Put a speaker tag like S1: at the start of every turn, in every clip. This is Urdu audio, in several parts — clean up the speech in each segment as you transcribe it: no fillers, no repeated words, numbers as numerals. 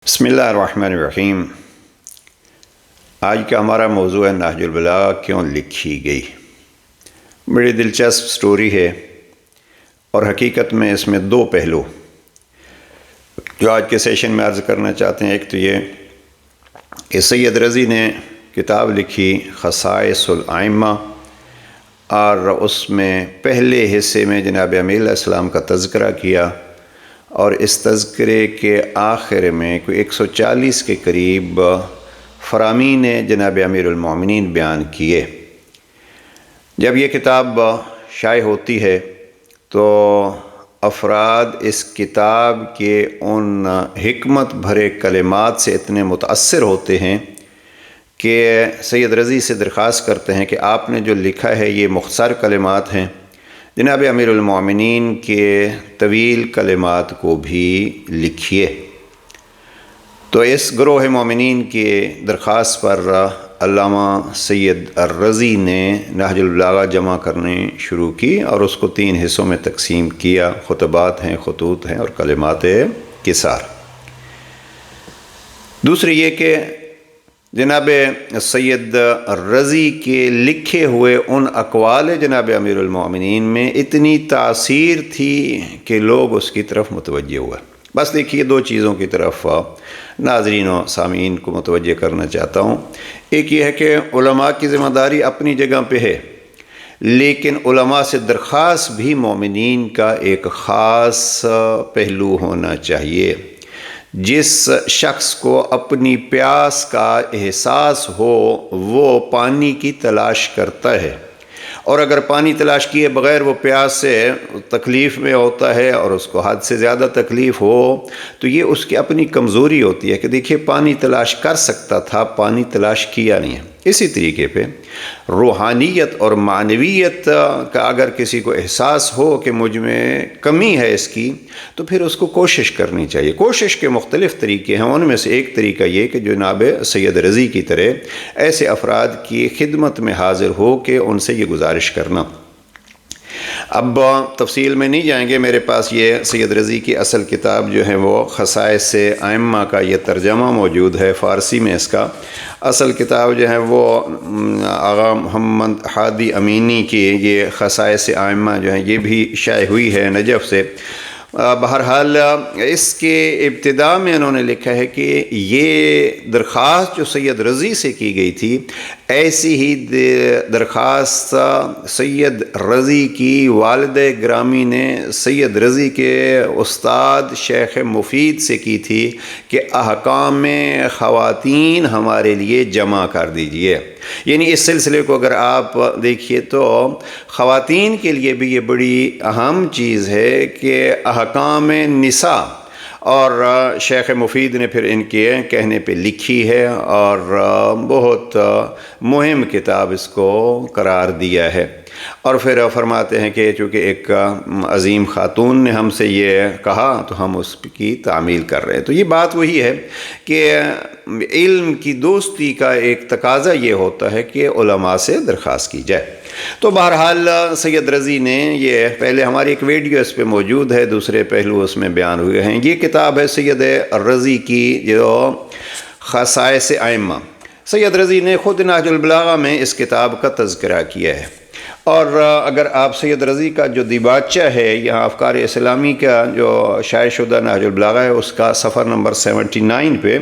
S1: بسم اللہ الرحمن الرحیم۔ آج کا ہمارا موضوع ہے نہج البلاغہ کیوں لکھی گئی۔ بڑی دلچسپ سٹوری ہے اور حقیقت میں اس میں دو پہلو جو آج کے سیشن میں عرض کرنا چاہتے ہیں۔ ایک تو یہ کہ سید رضی نے کتاب لکھی خصائص الائمہ، اور اس میں پہلے حصے میں جناب امیر علیہ السلام کا تذکرہ کیا، اور اس تذکرے کے آخر میں کوئی 140 کے قریب فرامین جناب امیر المومنین بیان کیے۔ جب یہ کتاب شائع ہوتی ہے تو افراد اس کتاب کے ان حکمت بھرے کلمات سے اتنے متاثر ہوتے ہیں کہ سید رضی سے درخواست کرتے ہیں کہ آپ نے جو لکھا ہے یہ مختصر کلمات ہیں، جناب امیر المومنین کے طویل کلمات کو بھی لکھیے۔ تو اس گروہ مومنین کی درخواست پر علامہ سید الرضی نے نہج البلاغہ جمع کرنے شروع کی اور اس کو 3 حصوں میں تقسیم کیا۔ خطبات ہیں، خطوط ہیں اور کلمات کثار۔ دوسری یہ کہ جناب سید رضی کے لکھے ہوئے ان اقوال جناب امیر المومنین میں اتنی تاثیر تھی کہ لوگ اس کی طرف متوجہ ہوئے۔ بس دیکھیے، 2 چیزوں کی طرف ناظرین و سامعین کو متوجہ کرنا چاہتا ہوں۔ ایک یہ ہے کہ علماء کی ذمہ داری اپنی جگہ پہ ہے، لیکن علماء سے درخواست بھی مومنین کا ایک خاص پہلو ہونا چاہیے۔ جس شخص کو اپنی پیاس کا احساس ہو وہ پانی کی تلاش کرتا ہے، اور اگر پانی تلاش کیے بغیر وہ پیاس سے تکلیف میں ہوتا ہے اور اس کو حد سے زیادہ تکلیف ہو تو یہ اس کی اپنی کمزوری ہوتی ہے کہ دیکھیے پانی تلاش کر سکتا تھا، پانی تلاش کیا نہیں ہے۔ اسی طریقے پہ روحانیت اور معنویت کا اگر کسی کو احساس ہو کہ مجھ میں کمی ہے اس کی، تو پھر اس کو کوشش کرنی چاہیے۔ کوشش کے مختلف طریقے ہیں، ان میں سے ایک طریقہ یہ کہ جناب سید رضی کی طرح ایسے افراد کی خدمت میں حاضر ہو کہ ان سے یہ گزارش کرنا۔ اب تفصیل میں نہیں جائیں گے، میرے پاس یہ سید رضی کی اصل کتاب جو ہے وہ خصائص ائمہ کا یہ ترجمہ موجود ہے فارسی میں۔ اس کا اصل کتاب جو ہے وہ آغا محمد ہادی امینی کی یہ خصائص ائمہ جو ہے یہ بھی شائع ہوئی ہے نجف سے۔ بہرحال اس کے ابتدا میں انہوں نے لکھا ہے کہ یہ درخواست جو سید رضی سے کی گئی تھی، ایسی ہی درخواست سید رضی کی والد گرامی نے سید رضی کے استاد شیخ مفید سے کی تھی کہ احکام خواتین ہمارے لیے جمع کر دیجئے۔ یعنی اس سلسلے کو اگر آپ دیکھیے تو خواتین کے لیے بھی یہ بڑی اہم چیز ہے کہ احکام نساء، اور شیخ مفید نے پھر ان کے کہنے پہ لکھی ہے اور بہت مہم کتاب اس کو قرار دیا ہے۔ اور پھر فرماتے ہیں کہ چونکہ ایک عظیم خاتون نے ہم سے یہ کہا تو ہم اس کی تعمیل کر رہے ہیں۔ تو یہ بات وہی ہے کہ علم کی دوستی کا ایک تقاضا یہ ہوتا ہے کہ علماء سے درخواست کی جائے۔ تو بہرحال سید رضی نے یہ پہلے ہماری ایک ویڈیو اس پہ موجود ہے، دوسرے پہلو اس میں بیان ہوئے ہیں۔ یہ کتاب ہے سید رضی کی جو خصائص ائمہ۔ سید رضی نے خود نہج البلاغہ میں اس کتاب کا تذکرہ کیا ہے، اور اگر آپ سید رضی کا جو دیباچہ ہے یہاں افکار اسلامی کا جو شائع شدہ نہج البلاغہ ہے اس کا صفحہ نمبر 79 پہ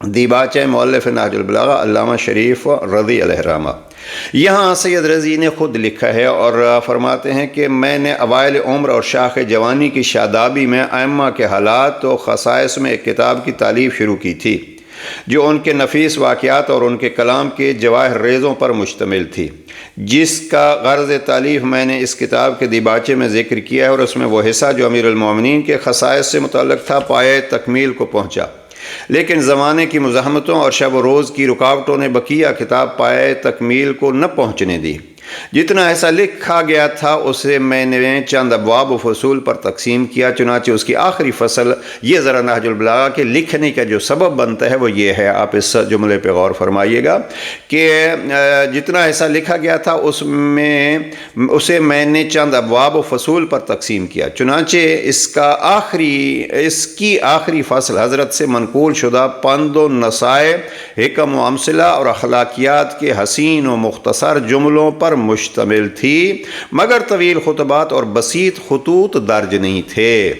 S1: دیباچہ مؤلف نہج البلاغہ علامہ شریف رضی علیہ الرحمہ، یہاں سید رضی نے خود لکھا ہے اور فرماتے ہیں کہ میں نے اوائل عمر اور شاخ جوانی کی شادابی میں ائمہ کے حالات و خصائص میں ایک کتاب کی تالیف شروع کی تھی جو ان کے نفیس واقعات اور ان کے کلام کے جواہر ریزوں پر مشتمل تھی، جس کا غرض تالیف میں نے اس کتاب کے دیباچے میں ذکر کیا ہے، اور اس میں وہ حصہ جو امیر المومنین کے خصائص سے متعلق تھا پائے تکمیل کو پہنچا، لیکن زمانے کی مزاحمتوں اور شب و روز کی رکاوٹوں نے بقیہ کتاب پائے تکمیل کو نہ پہنچنے دی۔ جتنا ایسا لکھا گیا تھا اسے میں نے چند ابواب و فصول پر تقسیم کیا، چنانچہ اس کی آخری فصل یہ ذرا نہج البلاغہ کے لکھنے کا جو سبب بنتا ہے وہ یہ ہے، آپ اس جملے پہ غور فرمائیے گا کہ جتنا ایسا لکھا گیا تھا اسے میں نے چند ابواب و فصول پر تقسیم کیا، چنانچہ اس کی آخری فصل حضرت سے منقول شدہ پند و نصائح، حکم و امثلہ اور اخلاقیات کے حسین و مختصر جملوں پر مشتمل تھی، مگر طویل خطبات اور بسیط خطوط درج نہیں تھے۔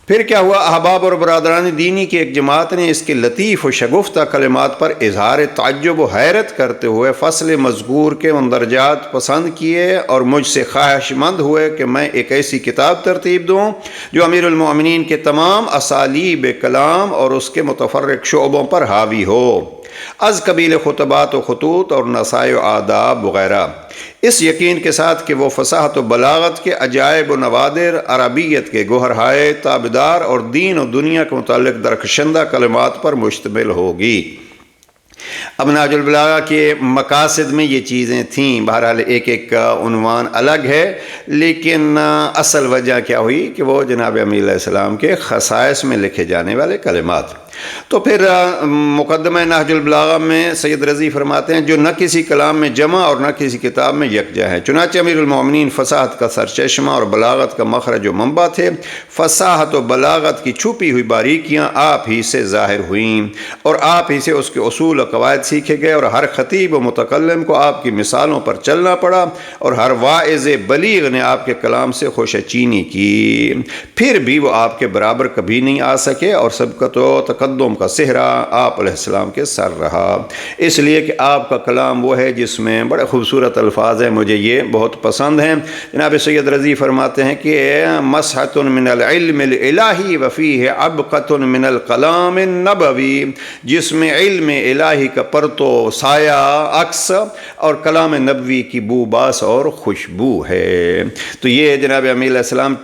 S1: پھر کیا ہوا؟ احباب اور برادران دینی کی ایک جماعت نے اس کے لطیف و شگفتہ کلمات پر اظہار تعجب و حیرت کرتے ہوئے فصل مذکور کے مندرجات پسند کیے اور مجھ سے خواہش مند ہوئے کہ میں ایک ایسی کتاب ترتیب دوں جو امیر المومنین کے تمام اسالیب کلام اور اس کے متفرق شعبوں پر حاوی ہو، از قبیل خطبات و خطوط اور نصائح و آداب وغیرہ، اس یقین کے ساتھ کہ وہ فصاحت و بلاغت کے عجائب و نوادر، عربیت کے گوہرہائے تابدار اور دین و دنیا کے متعلق درخشندہ کلمات پر مشتمل ہوگی۔ اب نہج البلاغہ کے مقاصد میں یہ چیزیں تھیں، بہرحال ایک ایک کا عنوان الگ ہے، لیکن اصل وجہ کیا ہوئی کہ وہ جناب امیر علیہ السلام کے خصائص میں لکھے جانے والے کلمات۔ تو پھر مقدمہ نہج البلاغہ میں سید رضی فرماتے ہیں جو نہ کسی کلام میں جمع اور نہ کسی کتاب میں یکجا ہے، چنانچہ امیر المومنین فصاحت کا سرچشمہ اور بلاغت کا مخرج و منبع تھے، فصاحت و بلاغت کی چھپی ہوئی باریکیاں آپ ہی سے ظاہر ہوئیں اور آپ ہی سے اس کے اصول و قواعد سیکھے گئے، اور ہر خطیب و متکلم کو آپ کی مثالوں پر چلنا پڑا، اور ہر واعظ بلیغ نے آپ کے کلام سے خوش چینی کی، پھر بھی وہ آپ کے برابر کبھی نہیں آ سکے، اور سبقت و تقدم کا صحرا آپ علیہ السلام کے سر رہا، اس لیے کہ آپ کا کلام وہ ہے جس میں بڑے خوبصورت الفاظ ہیں، مجھے یہ بہت پسند ہیں۔ جناب سید رضی فرماتے ہیں کہ مسحۃ من العلم الالہی وفیہ عبقۃ من الکلام النبوی، جس میں علم الہی کا پرتو، سایہ، عکس اور کلام نبوی کی بو باس اور خوشبو ہے۔ تو یہ جناب امیر علیہ السلام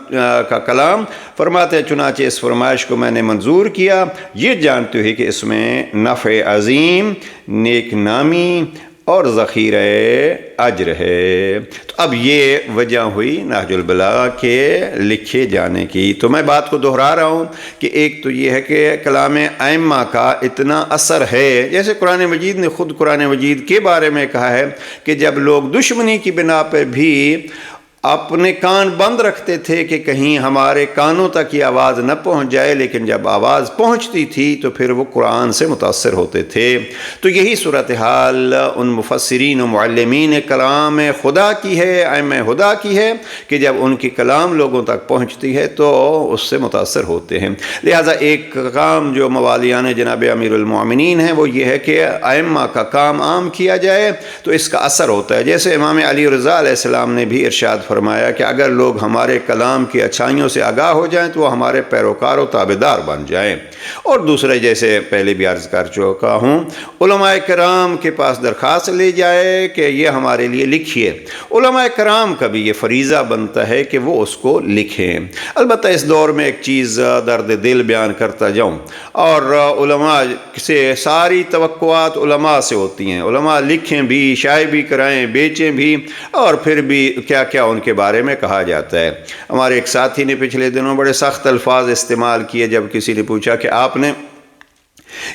S1: کا کلام فرماتے ہیں، چنانچہ اس فرمائش کو میں نے منظور کیا، یہ جانتے ہوئے کہ اس میں نفع عظیم، نیک نامی اور ذخیرہ اجر ہے۔ تو اب یہ وجہ ہوئی نہج البلاغہ کے لکھے جانے کی۔ تو میں بات کو دہرا رہا ہوں کہ ایک تو یہ ہے کہ کلام ائمہ کا اتنا اثر ہے، جیسے قرآن مجید نے خود قرآن مجید کے بارے میں کہا ہے کہ جب لوگ دشمنی کی بنا پہ بھی اپنے کان بند رکھتے تھے کہ کہیں ہمارے کانوں تک یہ آواز نہ پہنچ جائے، لیکن جب آواز پہنچتی تھی تو پھر وہ قرآن سے متاثر ہوتے تھے۔ تو یہی صورتحال ان مفسرین و معلمین کلام خدا کی ہے، ائمہ خدا کی ہے، کہ جب ان کی کلام لوگوں تک پہنچتی ہے تو اس سے متاثر ہوتے ہیں۔ لہٰذا ایک کام جو موالیان جناب امیر المومنین ہیں وہ یہ ہے کہ ائمہ کا کام عام کیا جائے تو اس کا اثر ہوتا ہے۔ جیسے امام علی رضا علیہ السلام نے بھی ارشاد فرمایا کہ اگر لوگ ہمارے کلام کی اچھائیوں سے آگاہ ہو جائیں تو وہ ہمارے پیروکار و تابعدار بن جائیں۔ اور دوسرے جیسے پہلے بھی عرض کر چکا ہوں، علماء کرام کے پاس درخواست لے جائے کہ یہ ہمارے لیے لکھیے۔ علماء کرام کا بھی یہ فریضہ بنتا ہے کہ وہ اس کو لکھیں۔ البتہ اس دور میں ایک چیز درد دل بیان کرتا جاؤں، اور علماء سے ساری توقعات علماء سے ہوتی ہیں، علماء لکھیں بھی، شائع بھی کرائیں، بیچیں بھی، اور پھر بھی کیا کیا ان کے بارے میں کہا جاتا ہے۔ ہمارے ایک ساتھی نے پچھلے دنوں بڑے سخت الفاظ استعمال کیے جب کسی نے پوچھا کہ آپ نے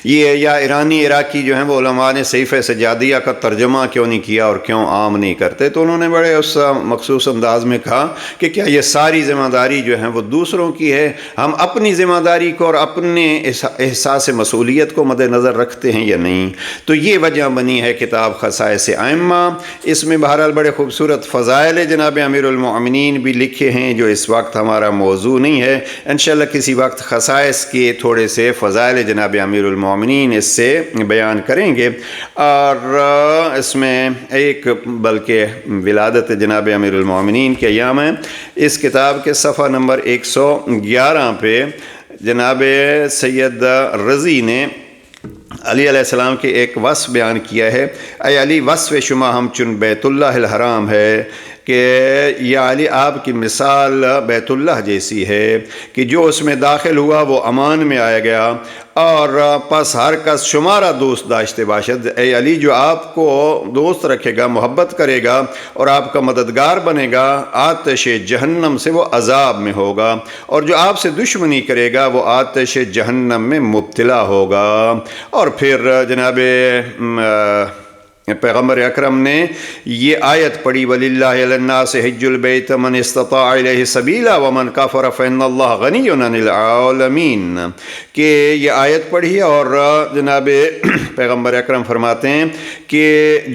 S1: یہ یا ایرانی عراقی جو ہیں وہ علماء نے صحیفہ سجادیہ کا ترجمہ کیوں نہیں کیا اور کیوں عام نہیں کرتے، تو انہوں نے بڑے اس مخصوص انداز میں کہا کہ کیا یہ ساری ذمہ داری جو ہے وہ دوسروں کی ہے، ہم اپنی ذمہ داری کو اور اپنے احساس مسئولیت کو مد نظر رکھتے ہیں یا نہیں۔ تو یہ وجہ بنی ہے کتاب خصائص ائمہ۔ اس میں بہرحال بڑے خوبصورت فضائل جناب امیر المومنین بھی لکھے ہیں جو اس وقت ہمارا موضوع نہیں ہے، انشاءاللہ کسی وقت خصائص کے تھوڑے سے فضائل جناب امیر المومنین اس سے بیان کریں گے۔ اور اس میں ایک بلکہ ولادت جناب امیر المومنین کے ایام ہیں۔ اس کتاب کے صفحہ نمبر 111 پہ جناب سید رضی نے علی علیہ السلام کے ایک وصف بیان کیا ہے، اے علی وصف شما ہم چن بیت اللہ الحرام ہے، کہ یا علی آپ کی مثال بیت اللہ جیسی ہے کہ جو اس میں داخل ہوا وہ امان میں آیا گیا، اور پس ہر کس شمارا دوست داشتے باشد، اے علی جو آپ کو دوست رکھے گا، محبت کرے گا اور آپ کا مددگار بنے گا، آتش جہنم سے وہ عذاب میں ہوگا، اور جو آپ سے دشمنی کرے گا وہ آتش جہنم میں مبتلا ہوگا۔ اور پھر جناب پیغمبر اکرم نے یہ آیت پڑھی وَلِلَّهِ عَلَى النَّاسِ حِجُّ الْبَيْتِ مَنِ اسْتَطَاعَ إِلَيْهِ سَبِيلًا وَمَنْ كَفَرَ فَإِنَّ اللَّهَ غَنِيٌّ عَنِ الْعَالَمِينَ، کہ یہ آیت پڑھی، اور جناب پیغمبر اکرم فرماتے ہیں کہ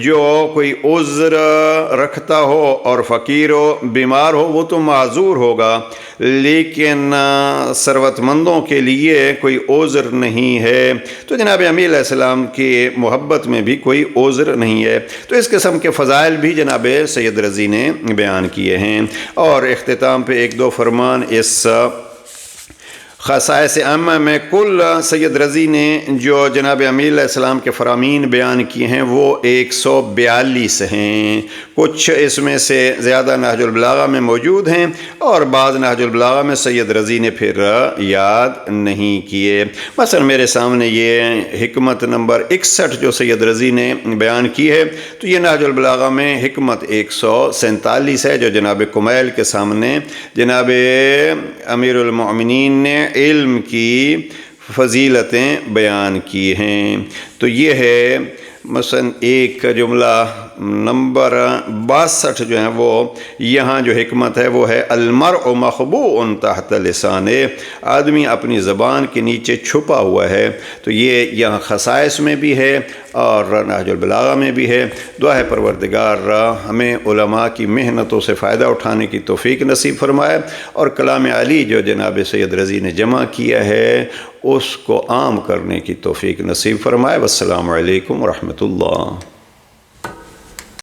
S1: جو کوئی عذر رکھتا ہو اور فقیر ہو، بیمار ہو، وہ تو معذور ہوگا، لیکن ثروت مندوں کے لیے کوئی عذر نہیں ہے۔ تو جناب امیر علیہ السلام کی محبت میں بھی کوئی عذر نہیں ہے۔ تو اس قسم کے فضائل بھی جناب سید رضی نے بیان کیے ہیں۔ اور اختتام پہ ایک دو فرمان اس خصائص عامہ میں، کل سید رضی نے جو جناب امیر علیہ السلام کے فرامین بیان کیے ہیں وہ 142 ہیں، کچھ اس میں سے زیادہ نہج البلاغہ میں موجود ہیں اور بعض نہج البلاغہ میں سید رضی نے پھر یاد نہیں کیے۔ مثلا میرے سامنے یہ حکمت نمبر 61 جو سید رضی نے بیان کی ہے، تو یہ نہج البلاغہ میں حکمت 147 ہے، جو جناب کمیل کے سامنے جناب امیر المؤمنین نے علم کی فضیلتیں بیان کی ہیں۔ تو یہ ہے مثلا ایک جملہ نمبر 62 جو ہیں وہ یہاں جو حکمت ہے وہ ہے المرء مخبوء تحت لسانہ، آدمی اپنی زبان کے نیچے چھپا ہوا ہے۔ تو یہ یہاں خصائص میں بھی ہے اور نہج البلاغہ میں بھی ہے۔ دعا ہے پروردگار ہمیں علماء کی محنتوں سے فائدہ اٹھانے کی توفیق نصیب فرمائے، اور کلام علی جو جناب سید رضی نے جمع کیا ہے اس کو عام کرنے کی توفیق نصیب فرمائے۔ والسلام علیکم ورحمۃ اللہ۔